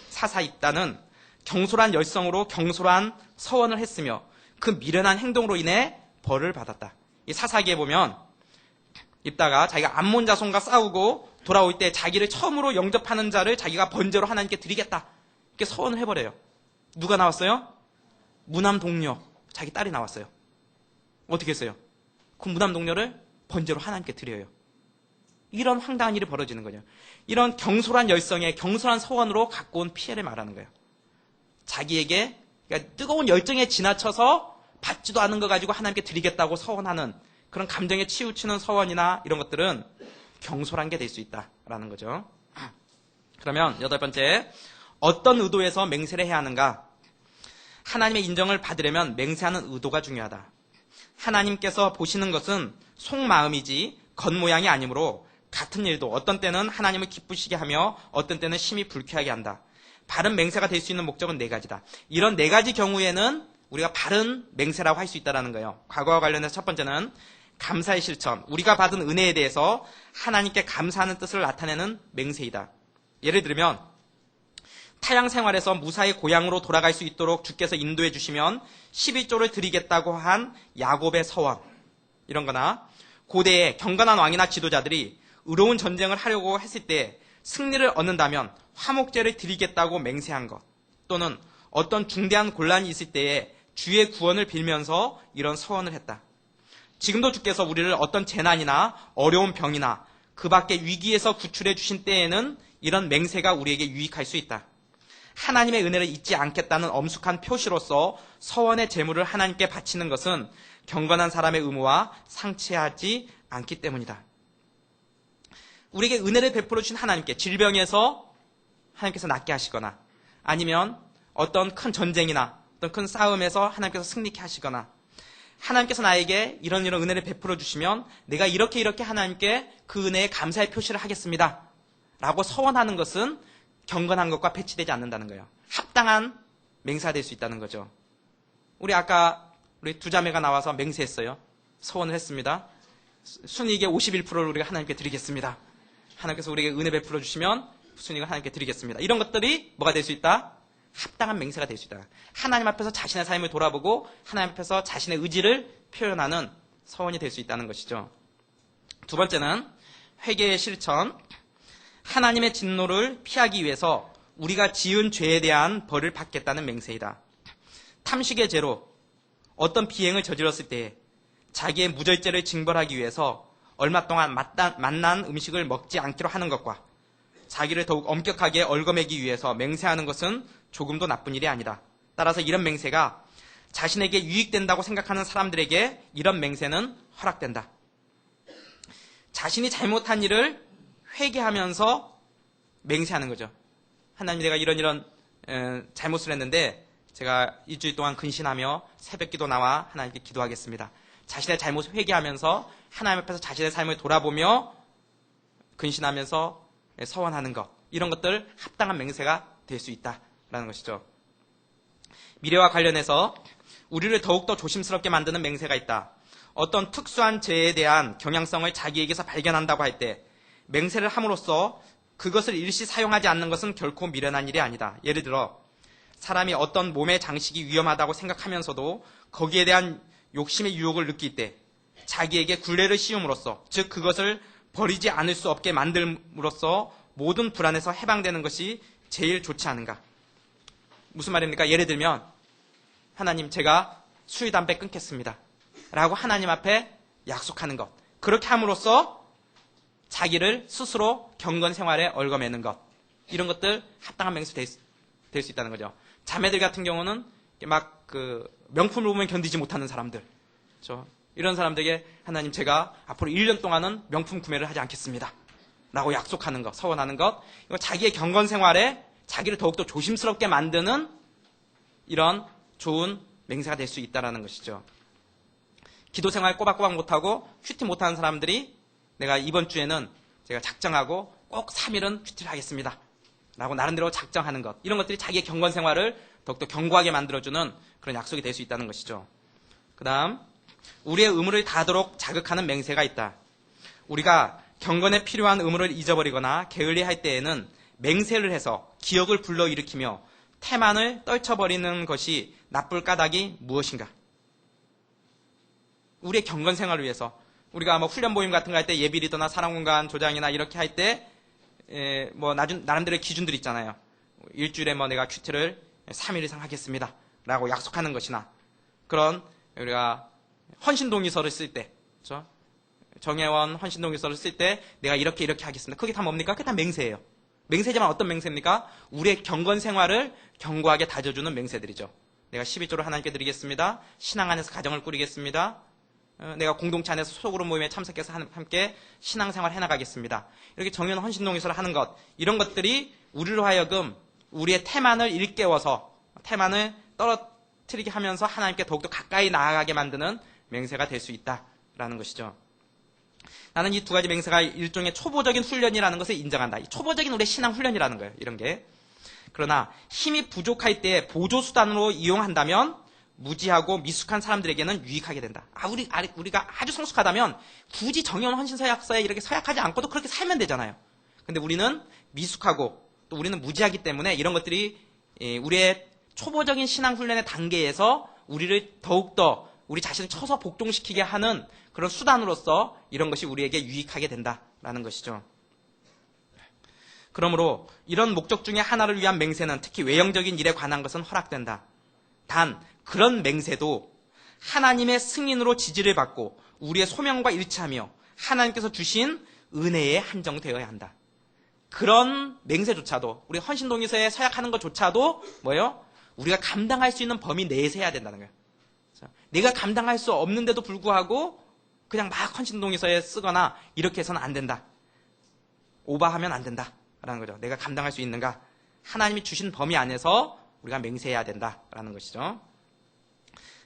사사 입단은 경솔한 열성으로 경솔한 서원을 했으며 그 미련한 행동으로 인해 벌을 받았다. 이 사사기에 보면 입다가 자기가 암몬 자손과 싸우고 돌아올 때 자기를 처음으로 영접하는 자를 자기가 번제로 하나님께 드리겠다. 이렇게 서원을 해버려요. 누가 나왔어요? 무남 동료, 자기 딸이 나왔어요. 어떻게 했어요? 그 무남 동료를 번제로 하나님께 드려요. 이런 황당한 일이 벌어지는 거죠. 이런 경솔한 열성에 경솔한 서원으로 갖고 온 피해를 말하는 거예요. 자기에게 그러니까 뜨거운 열정에 지나쳐서 받지도 않은 거 가지고 하나님께 드리겠다고 서원하는 그런 감정에 치우치는 서원이나 이런 것들은 경솔한 게 될 수 있다라는 거죠. 그러면 8번째, 어떤 의도에서 맹세를 해야 하는가? 하나님의 인정을 받으려면 맹세하는 의도가 중요하다. 하나님께서 보시는 것은 속마음이지 겉모양이 아니므로 같은 일도 어떤 때는 하나님을 기쁘시게 하며 어떤 때는 심히 불쾌하게 한다. 바른 맹세가 될 수 있는 목적은 4가지다. 이런 4가지 경우에는 우리가 바른 맹세라고 할 수 있다는 거예요. 과거와 관련해서 첫 번째는 감사의 실천, 우리가 받은 은혜에 대해서 하나님께 감사하는 뜻을 나타내는 맹세이다. 예를 들면 타양 생활에서 무사히 고향으로 돌아갈 수 있도록 주께서 인도해 주시면 11조를 드리겠다고 한 야곱의 서원, 이런 거나 고대의 경건한 왕이나 지도자들이 의로운 전쟁을 하려고 했을 때 승리를 얻는다면 화목제를 드리겠다고 맹세한 것, 또는 어떤 중대한 곤란이 있을 때에 주의 구원을 빌면서 이런 서원을 했다. 지금도 주께서 우리를 어떤 재난이나 어려운 병이나 그 밖의 위기에서 구출해 주신 때에는 이런 맹세가 우리에게 유익할 수 있다. 하나님의 은혜를 잊지 않겠다는 엄숙한 표시로서 서원의 제물을 하나님께 바치는 것은 경건한 사람의 의무와 상치하지 않기 때문이다. 우리에게 은혜를 베풀어 주신 하나님께 질병에서 하나님께서 낫게 하시거나 아니면 어떤 큰 전쟁이나 어떤 큰 싸움에서 하나님께서 승리케 하시거나 하나님께서 나에게 이런 은혜를 베풀어 주시면 내가 이렇게 하나님께 그 은혜에 감사의 표시를 하겠습니다. 라고 서원하는 것은 경건한 것과 배치되지 않는다는 거예요. 합당한 맹세가 될 수 있다는 거죠. 우리 두 자매가 나와서 맹세했어요. 서원을 했습니다. 순이익의 51%를 우리가 하나님께 드리겠습니다. 하나님께서 우리에게 은혜 베풀어 주시면 순이익을 하나님께 드리겠습니다. 이런 것들이 뭐가 될 수 있다? 합당한 맹세가 될 수 있다. 하나님 앞에서 자신의 삶을 돌아보고 하나님 앞에서 자신의 의지를 표현하는 서원이 될 수 있다는 것이죠. 두 번째는 회개의 실천. 하나님의 진노를 피하기 위해서 우리가 지은 죄에 대한 벌을 받겠다는 맹세이다. 탐식의 죄로 어떤 비행을 저질렀을 때 자기의 무절죄를 징벌하기 위해서 얼마 동안 맛난 음식을 먹지 않기로 하는 것과 자기를 더욱 엄격하게 얽어매기 위해서 맹세하는 것은 조금도 나쁜 일이 아니다. 따라서 이런 맹세가 자신에게 유익된다고 생각하는 사람들에게 이런 맹세는 허락된다. 자신이 잘못한 일을 회개하면서 맹세하는 거죠. 하나님, 내가 이런 잘못을 했는데 제가 일주일 동안 근신하며 새벽기도 나와 하나님께 기도하겠습니다. 자신의 잘못을 회개하면서 하나님 앞에서 자신의 삶을 돌아보며 근신하면서 서원하는 것, 이런 것들 합당한 맹세가 될 수 있다라는 것이죠. 미래와 관련해서 우리를 더욱더 조심스럽게 만드는 맹세가 있다. 어떤 특수한 죄에 대한 경향성을 자기에게서 발견한다고 할 때 맹세를 함으로써 그것을 일시 사용하지 않는 것은 결코 미련한 일이 아니다. 예를 들어 사람이 어떤 몸의 장식이 위험하다고 생각하면서도 거기에 대한 욕심의 유혹을 느낄 때 자기에게 굴레를 씌움으로써, 즉 그것을 버리지 않을 수 없게 만듦으로써 모든 불안에서 해방되는 것이 제일 좋지 않은가. 무슨 말입니까? 예를 들면 하나님, 제가 술, 담배 끊겠습니다 라고 하나님 앞에 약속하는 것. 그렇게 함으로써 자기를 스스로 경건 생활에 얽어매는 것. 이런 것들 합당한 맹세 될 수 있다는 거죠. 자매들 같은 경우는 막 명품을 보면 견디지 못하는 사람들. 그렇죠? 이런 사람들에게 하나님, 제가 앞으로 1년 동안은 명품 구매를 하지 않겠습니다 라고 약속하는 것, 서원하는 것. 이거 자기의 경건 생활에 자기를 더욱더 조심스럽게 만드는 이런 좋은 맹세가 될 수 있다는 것이죠. 기도 생활 꼬박꼬박 못하고 큐티 못하는 사람들이 내가 이번 주에는 제가 작정하고 꼭 3일은 큐티를 하겠습니다 라고 나름대로 작정하는 것. 이런 것들이 자기의 경건 생활을 더욱더 견고하게 만들어주는 그런 약속이 될 수 있다는 것이죠. 그 다음, 우리의 의무를 다하도록 자극하는 맹세가 있다. 우리가 경건에 필요한 의무를 잊어버리거나 게을리할 때에는 맹세를 해서 기억을 불러일으키며 태만을 떨쳐버리는 것이 나쁠 까닭이 무엇인가? 우리의 경건 생활을 위해서 우리가 뭐 훈련 모임 같은 거 할 때 예비 리더나 사랑공간 조장이나 이렇게 할 때 나름대로의 기준들이 있잖아요. 일주일에 내가 큐티를 3일 이상 하겠습니다 라고 약속하는 것이나, 그런 우리가 헌신동의서를 쓸 때, 그렇죠? 정회원 헌신동의서를 쓸 때 내가 이렇게 하겠습니다. 그게 다 뭡니까? 그게 다 맹세예요. 맹세지만 어떤 맹세입니까? 우리의 경건 생활을 견고하게 다져주는 맹세들이죠. 내가 12조를 하나님께 드리겠습니다. 신앙 안에서 가정을 꾸리겠습니다. 내가 공동체 안에서 소그룹 모임에 참석해서 함께 신앙생활 해나가겠습니다. 이렇게 정연 헌신동의서를 하는 것, 이런 것들이 우리로 하여금 우리의 태만을 일깨워서 태만을 떨어뜨리게 하면서 하나님께 더욱더 가까이 나아가게 만드는 맹세가 될 수 있다라는 것이죠. 나는 이 두 가지 맹세가 일종의 초보적인 훈련이라는 것을 인정한다. 이 초보적인 우리의 신앙 훈련이라는 거예요. 이런 게. 그러나 힘이 부족할 때 보조수단으로 이용한다면 무지하고 미숙한 사람들에게는 유익하게 된다. 우리가 아주 성숙하다면 굳이 정연 헌신서약서에 이렇게 서약하지 않고도 그렇게 살면 되잖아요. 근데 우리는 미숙하고 또 우리는 무지하기 때문에 이런 것들이 우리의 초보적인 신앙 훈련의 단계에서 우리를 더욱더 우리 자신을 쳐서 복종시키게 하는 그런 수단으로서 이런 것이 우리에게 유익하게 된다라는 것이죠. 그러므로 이런 목적 중에 하나를 위한 맹세는 특히 외형적인 일에 관한 것은 허락된다. 단 그런 맹세도 하나님의 승인으로 지지를 받고 우리의 소명과 일치하며 하나님께서 주신 은혜에 한정되어야 한다. 그런 맹세조차도, 우리 헌신동의서에 서약하는 것조차도 뭐예요? 우리가 감당할 수 있는 범위 내에서 해야 된다는 거예요. 내가 감당할 수 없는데도 불구하고 그냥 막 헌신동의서에 쓰거나 이렇게 해서는 안 된다. 오버하면 안 된다라는 거죠. 내가 감당할 수 있는가? 하나님이 주신 범위 안에서 우리가 맹세해야 된다라는 것이죠.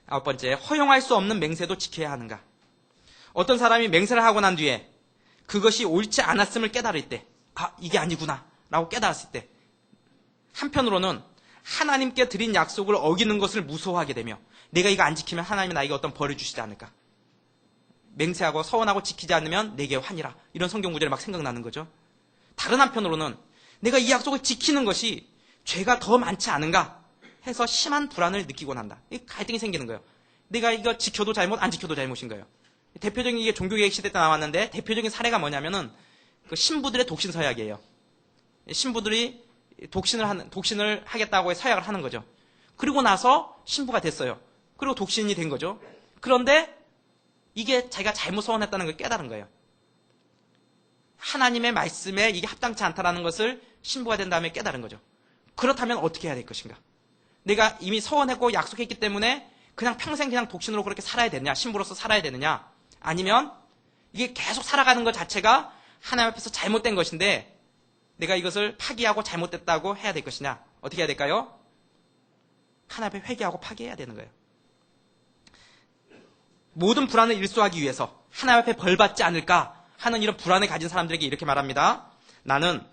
9번째, 허용할 수 없는 맹세도 지켜야 하는가? 어떤 사람이 맹세를 하고 난 뒤에 그것이 옳지 않았음을 깨달을 때, 이게 아니구나 라고 깨달았을 때, 한편으로는 하나님께 드린 약속을 어기는 것을 무서워하게 되며 내가 이거 안 지키면 하나님이 나에게 어떤 벌을 주시지 않을까? 맹세하고 서원하고 지키지 않으면 내게 환이라. 이런 성경 구절이 막 생각나는 거죠. 다른 한편으로는 내가 이 약속을 지키는 것이 죄가 더 많지 않은가 해서 심한 불안을 느끼곤 한다. 이 갈등이 생기는 거예요. 내가 이거 지켜도 잘못, 안 지켜도 잘못인 거예요. 대표적인 이게 종교개혁 시대 때 나왔는데 대표적인 사례가 뭐냐면은 그 신부들의 독신 서약이에요. 신부들이 독신을 하겠다고 서약을 하는 거죠. 그리고 나서 신부가 됐어요. 그리고 독신이 된 거죠. 그런데 이게 자기가 잘못 서원했다는 걸 깨달은 거예요. 하나님의 말씀에 이게 합당치 않다라는 것을 신부가 된 다음에 깨달은 거죠. 그렇다면 어떻게 해야 될 것인가? 내가 이미 서원했고 약속했기 때문에 그냥 평생 그냥 독신으로 그렇게 살아야 되느냐? 신부로서 살아야 되느냐? 아니면 이게 계속 살아가는 것 자체가 하나님 앞에서 잘못된 것인데 내가 이것을 파기하고 잘못됐다고 해야 될 것이냐? 어떻게 해야 될까요? 하나님 앞에 회개하고 파기해야 되는 거예요. 모든 불안을 일소하기 위해서 하나님 앞에 벌받지 않을까 하는 이런 불안을 가진 사람들에게 이렇게 말합니다. 나는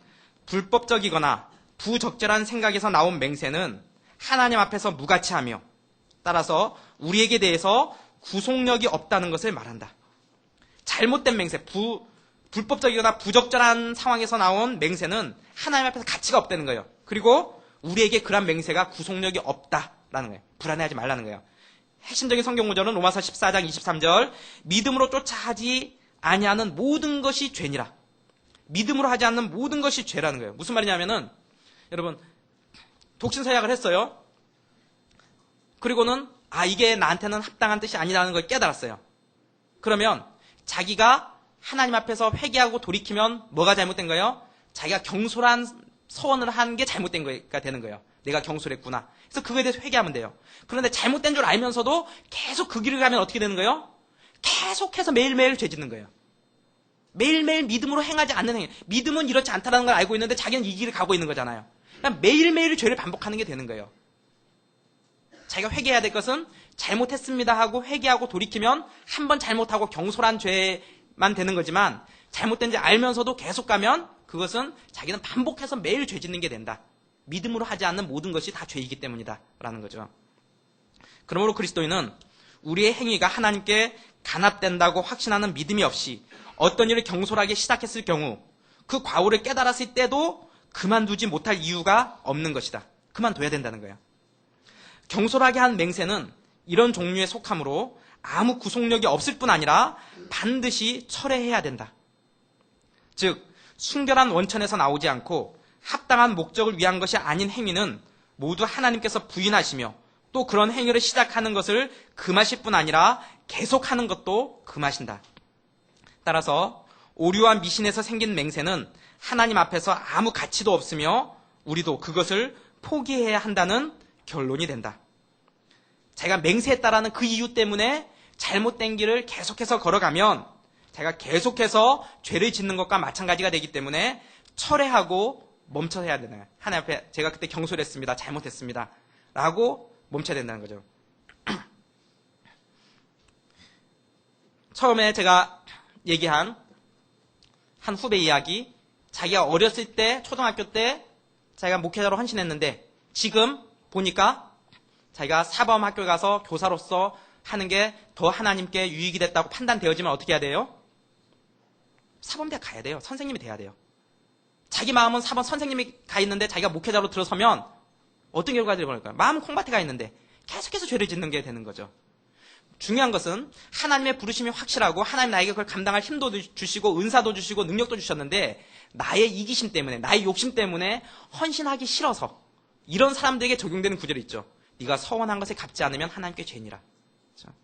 불법적이거나 부적절한 생각에서 나온 맹세는 하나님 앞에서 무가치하며 따라서 우리에게 대해서 구속력이 없다는 것을 말한다. 잘못된 맹세, 불법적이거나 부적절한 상황에서 나온 맹세는 하나님 앞에서 가치가 없다는 거예요. 그리고 우리에게 그런 맹세가 구속력이 없다라는 거예요. 불안해하지 말라는 거예요. 핵심적인 성경 구절은 로마서 14장 23절 믿음으로 쫓아 하지 아니하는 모든 것이 죄니라. 믿음으로 하지 않는 모든 것이 죄라는 거예요. 무슨 말이냐면은 여러분 독신서약을 했어요. 그리고는 이게 나한테는 합당한 뜻이 아니라는 걸 깨달았어요. 그러면 자기가 하나님 앞에서 회개하고 돌이키면 뭐가 잘못된 거예요? 자기가 경솔한 서원을 한 게 잘못된 거가 되는 거예요. 내가 경솔했구나. 그래서 그거에 대해서 회개하면 돼요. 그런데 잘못된 줄 알면서도 계속 그 길을 가면 어떻게 되는 거예요? 계속해서 매일매일 죄 짓는 거예요. 매일매일 믿음으로 행하지 않는 행위. 믿음은 이렇지 않다는 걸 알고 있는데 자기는 이 길을 가고 있는 거잖아요. 그러니까 매일매일 죄를 반복하는 게 되는 거예요. 자기가 회개해야 될 것은 잘못했습니다 하고 회개하고 돌이키면 한 번 잘못하고 경솔한 죄만 되는 거지만 잘못된지 알면서도 계속 가면 그것은 자기는 반복해서 매일 죄 짓는 게 된다. 믿음으로 하지 않는 모든 것이 다 죄이기 때문이다 라는 거죠. 그러므로 그리스도인은 우리의 행위가 하나님께 간합된다고 확신하는 믿음이 없이 어떤 일을 경솔하게 시작했을 경우 그 과오를 깨달았을 때도 그만두지 못할 이유가 없는 것이다. 그만둬야 된다는 거예요. 경솔하게 한 맹세는 이런 종류에 속하므로 아무 구속력이 없을 뿐 아니라 반드시 철회해야 된다. 즉 순결한 원천에서 나오지 않고 합당한 목적을 위한 것이 아닌 행위는 모두 하나님께서 부인하시며 또 그런 행위를 시작하는 것을 금하실 뿐 아니라 계속하는 것도 금하신다. 따라서 오류와 미신에서 생긴 맹세는 하나님 앞에서 아무 가치도 없으며 우리도 그것을 포기해야 한다는 결론이 된다. 제가 맹세했다라는 그 이유 때문에 잘못된 길을 계속해서 걸어가면 제가 계속해서 죄를 짓는 것과 마찬가지가 되기 때문에 철회하고 멈춰야 되나요? 하나님 앞에 제가 그때 경솔했습니다. 잘못했습니다. 라고 멈춰야 된다는 거죠. 처음에 제가 얘기한 한 후배 이야기, 자기가 어렸을 때 초등학교 때 자기가 목회자로 헌신했는데 지금 보니까 자기가 사범학교 가서 교사로서 하는 게 더 하나님께 유익이 됐다고 판단되어지면 어떻게 해야 돼요? 사범대학 가야 돼요. 선생님이 돼야 돼요. 자기 마음은 사범 선생님이 가 있는데 자기가 목회자로 들어서면 어떤 결과들이 벌어질까요? 마음은 콩밭에 가 있는데 계속해서 죄를 짓는 게 되는 거죠. 중요한 것은 하나님의 부르심이 확실하고 하나님 나에게 그걸 감당할 힘도 주시고 은사도 주시고 능력도 주셨는데 나의 이기심 때문에 나의 욕심 때문에 헌신하기 싫어서 이런 사람들에게 적용되는 구절이 있죠. 네가 서원한 것에 갚지 않으면 하나님께 죄니라. 그렇죠?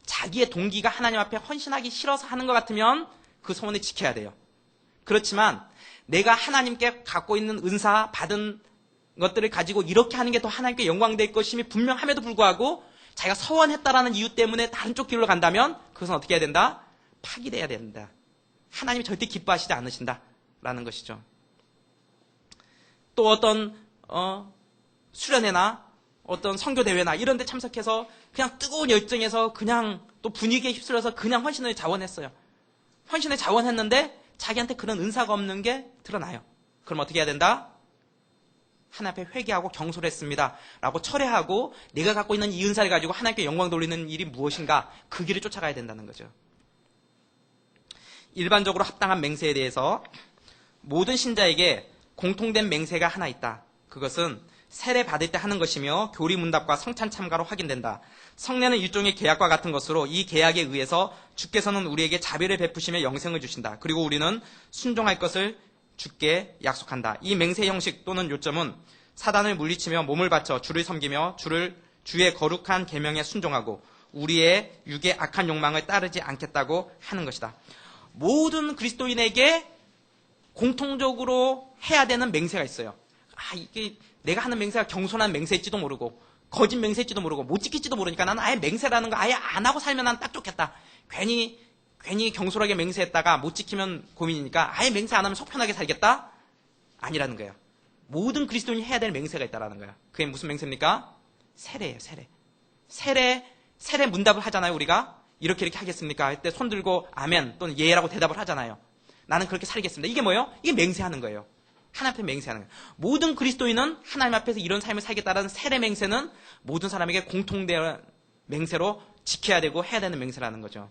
자기의 동기가 하나님 앞에 헌신하기 싫어서 하는 것 같으면 그 서원을 지켜야 돼요. 그렇지만 내가 하나님께 갖고 있는 은사 받은 것들을 가지고 이렇게 하는 게 더 하나님께 영광될 것임이 분명함에도 불구하고 자기가 서원했다라는 이유 때문에 다른 쪽 길로 간다면 그것은 어떻게 해야 된다? 파기돼야 된다. 하나님이 절대 기뻐하시지 않으신다라는 것이죠. 또 어떤 수련회나 어떤 선교대회나 이런 데 참석해서 그냥 뜨거운 열정에서 그냥 또 분위기에 휩쓸려서 그냥 헌신을 자원했어요. 헌신을 자원했는데 자기한테 그런 은사가 없는 게 드러나요. 그럼 어떻게 해야 된다? 하나님 앞에 회개하고 경솔했습니다 라고 철회하고 내가 갖고 있는 이 은사를 가지고 하나님께 영광 돌리는 일이 무엇인가 그 길을 쫓아가야 된다는 거죠. 일반적으로 합당한 맹세에 대해서 모든 신자에게 공통된 맹세가 하나 있다. 그것은 세례 받을 때 하는 것이며 교리 문답과 성찬 참가로 확인된다. 성례는 일종의 계약과 같은 것으로 이 계약에 의해서 주께서는 우리에게 자비를 베푸시며 영생을 주신다. 그리고 우리는 순종할 것을 주께 약속한다. 이 맹세 형식 또는 요점은 사단을 물리치며 몸을 바쳐 주를 섬기며 주의 거룩한 계명에 순종하고 우리의 육의 악한 욕망을 따르지 않겠다고 하는 것이다. 모든 그리스도인에게 공통적으로 해야 되는 맹세가 있어요. 이게 내가 하는 맹세가 경솔한 맹세일지도 모르고 거짓 맹세일지도 모르고 못 지킬지도 모르니까 나는 아예 맹세라는 거 아예 안 하고 살면 난 딱 좋겠다. 괜히 경솔하게 맹세했다가 못 지키면 고민이니까 아예 맹세 안 하면 속 편하게 살겠다? 아니라는 거예요. 모든 그리스도인이 해야 될 맹세가 있다라는 거예요. 그게 무슨 맹세입니까? 세례예요, 세례. 세례 문답을 하잖아요, 우리가. 이렇게 하겠습니까? 할 때 손 들고 아멘 또는 예라고 대답을 하잖아요. 나는 그렇게 살겠습니다. 이게 뭐예요? 이게 맹세하는 거예요. 하나님 앞에 맹세하는 거예요. 모든 그리스도인은 하나님 앞에서 이런 삶을 살겠다라는 세례 맹세는 모든 사람에게 공통된 맹세로 지켜야 되고 해야 되는 맹세라는 거죠.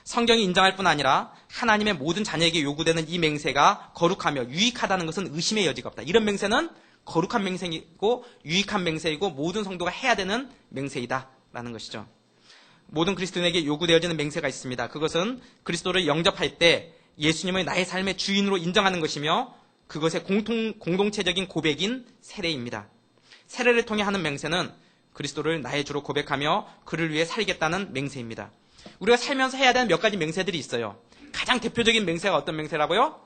성경이 인정할 뿐 아니라 하나님의 모든 자녀에게 요구되는 이 맹세가 거룩하며 유익하다는 것은 의심의 여지가 없다. 이런 맹세는 거룩한 맹세이고 유익한 맹세이고 모든 성도가 해야 되는 맹세이다라는 것이죠. 모든 그리스도인에게 요구되어지는 맹세가 있습니다. 그것은 그리스도를 영접할 때 예수님을 나의 삶의 주인으로 인정하는 것이며 그것의 공동체적인 고백인 세례입니다. 세례를 통해 하는 맹세는 그리스도를 나의 주로 고백하며 그를 위해 살겠다는 맹세입니다. 우리가 살면서 해야 되는 몇 가지 맹세들이 있어요. 가장 대표적인 맹세가 어떤 맹세라고요?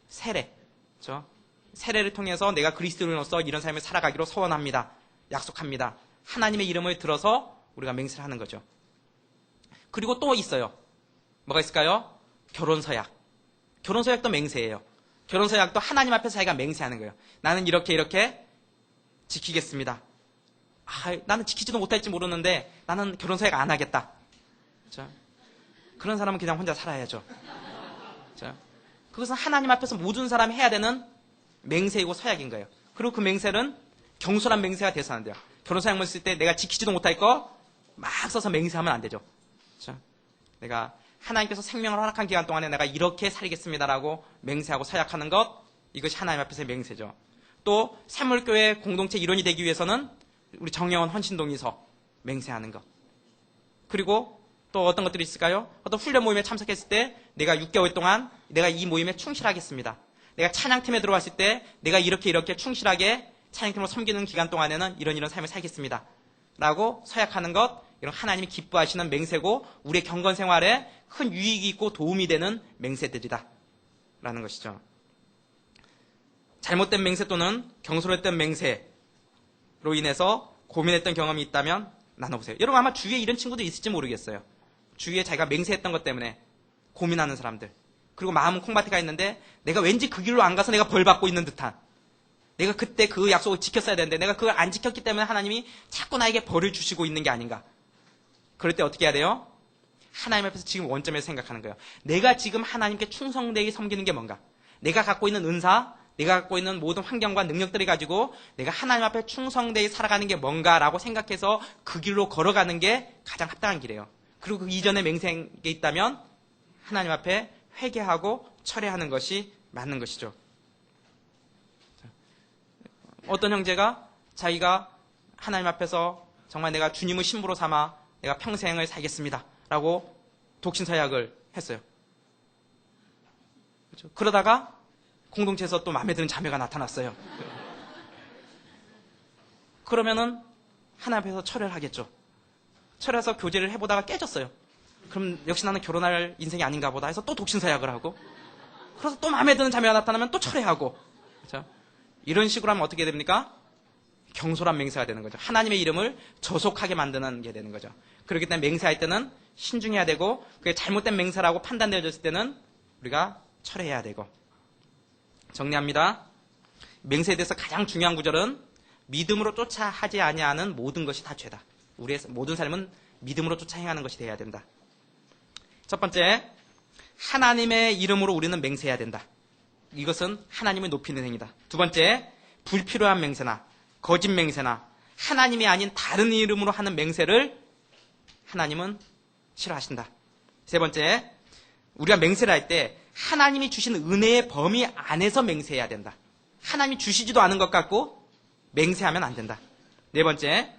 세례. 그렇죠? 세례를 통해서 내가 그리스도인으로서 이런 삶을 살아가기로 서원합니다. 약속합니다. 하나님의 이름을 들어서 우리가 맹세를 하는 거죠. 그리고 또 있어요. 뭐가 있을까요? 결혼서약. 결혼서약도 맹세예요. 결혼서약도 하나님 앞에서 자기가 맹세하는 거예요. 나는 이렇게 지키겠습니다. 나는 지키지도 못할지 모르는데 나는 결혼서약 안 하겠다. 그렇죠? 그런 사람은 그냥 혼자 살아야죠. 그렇죠? 그것은 하나님 앞에서 모든 사람이 해야 되는 맹세이고 서약인 거예요. 그리고 그 맹세는 경솔한 맹세가 돼서는 안 돼요. 결혼서약문 쓸 때 내가 지키지도 못할 거 막 써서 맹세하면 안 되죠. 그렇죠? 내가 하나님께서 생명을 허락한 기간 동안에 내가 이렇게 살겠습니다라고 맹세하고 서약하는 것, 이것이 하나님 앞에서의 맹세죠. 또 샘물교회 공동체 일원이 되기 위해서는 우리 정혜원 헌신동의서 맹세하는 것. 그리고 또 어떤 것들이 있을까요? 어떤 훈련 모임에 참석했을 때 내가 6개월 동안 내가 이 모임에 충실하겠습니다. 내가 찬양팀에 들어왔을 때 내가 이렇게 충실하게 찬양팀으로 섬기는 기간 동안에는 이런 삶을 살겠습니다. 라고 서약하는 것, 이런 하나님이 기뻐하시는 맹세고 우리의 경건 생활에 큰 유익이 있고 도움이 되는 맹세들이다. 라는 것이죠. 잘못된 맹세 또는 경솔했던 맹세로 인해서 고민했던 경험이 있다면 나눠보세요. 여러분 아마 주위에 이런 친구들 있을지 모르겠어요. 주위에 자기가 맹세했던 것 때문에 고민하는 사람들. 그리고 마음은 콩밭에가 있는데 내가 왠지 그 길로 안 가서 내가 벌 받고 있는 듯한, 내가 그때 그 약속을 지켰어야 되는데 내가 그걸 안 지켰기 때문에 하나님이 자꾸 나에게 벌을 주시고 있는 게 아닌가. 그럴 때 어떻게 해야 돼요? 하나님 앞에서 지금 원점에서 생각하는 거예요. 내가 지금 하나님께 충성되게 섬기는 게 뭔가. 내가 갖고 있는 은사, 내가 갖고 있는 모든 환경과 능력들을 가지고 내가 하나님 앞에 충성되게 살아가는 게 뭔가라고 생각해서 그 길로 걸어가는 게 가장 합당한 길이에요. 그리고 그 이전에 맹세한 게 있다면 하나님 앞에 회개하고 철회하는 것이 맞는 것이죠. 어떤 형제가 자기가 하나님 앞에서 정말 내가 주님을 신부로 삼아 내가 평생을 살겠습니다 라고 독신서약을 했어요. 그렇죠? 그러다가 공동체에서 또 마음에 드는 자매가 나타났어요. 그러면은 하나님 앞에서 철회를 하겠죠. 철회해서 교제를 해보다가 깨졌어요. 그럼 역시 나는 결혼할 인생이 아닌가 보다 해서 또 독신서약을 하고, 그래서 또 마음에 드는 자매가 나타나면 또 철회하고. 그렇죠? 이런 식으로 하면 어떻게 됩니까? 경솔한 맹세가 되는 거죠. 하나님의 이름을 저속하게 만드는 게 되는 거죠. 그렇기 때문에 맹세할 때는 신중해야 되고, 그게 잘못된 맹세라고 판단되어졌을 때는 우리가 철회해야 되고. 정리합니다. 맹세에 대해서 가장 중요한 구절은 믿음으로 쫓아 하지 아니하는 모든 것이 다 죄다. 우리의 모든 삶은 믿음으로 쫓아 행하는 것이 되어야 된다. 첫 번째, 하나님의 이름으로 우리는 맹세해야 된다. 이것은 하나님을 높이는 행위다. 두 번째, 불필요한 맹세나 거짓 맹세나 하나님이 아닌 다른 이름으로 하는 맹세를 하나님은 싫어하신다. 세 번째, 우리가 맹세를 할 때 하나님이 주신 은혜의 범위 안에서 맹세해야 된다. 하나님이 주시지도 않은 것 같고 맹세하면 안 된다. 네 번째,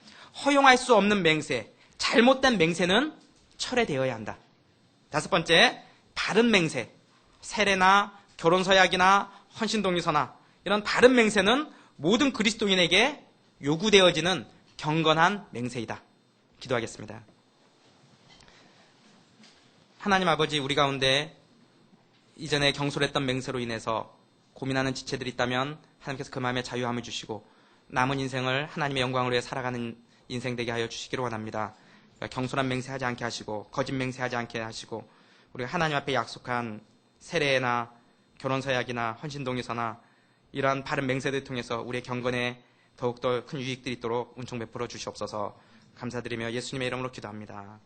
허용할 수 없는 맹세, 잘못된 맹세는 철회되어야 한다. 다섯 번째, 바른 맹세, 세례나 결혼서약이나 헌신동의서나 이런 바른 맹세는 모든 그리스도인에게 요구되어지는 경건한 맹세이다. 기도하겠습니다. 하나님 아버지, 우리 가운데 이전에 경솔했던 맹세로 인해서 고민하는 지체들이 있다면 하나님께서 그 마음에 자유함을 주시고 남은 인생을 하나님의 영광을 위해 살아가는 인생 되게 하여 주시기를 원합니다. 경솔한 맹세하지 않게 하시고 거짓 맹세하지 않게 하시고 우리가 하나님 앞에 약속한 세례나 결혼서약이나 헌신동의서나 이러한 바른 맹세들을 통해서 우리의 경건에 더욱더 큰 유익들이 있도록 은총 베풀어 주시옵소서. 감사드리며 예수님의 이름으로 기도합니다.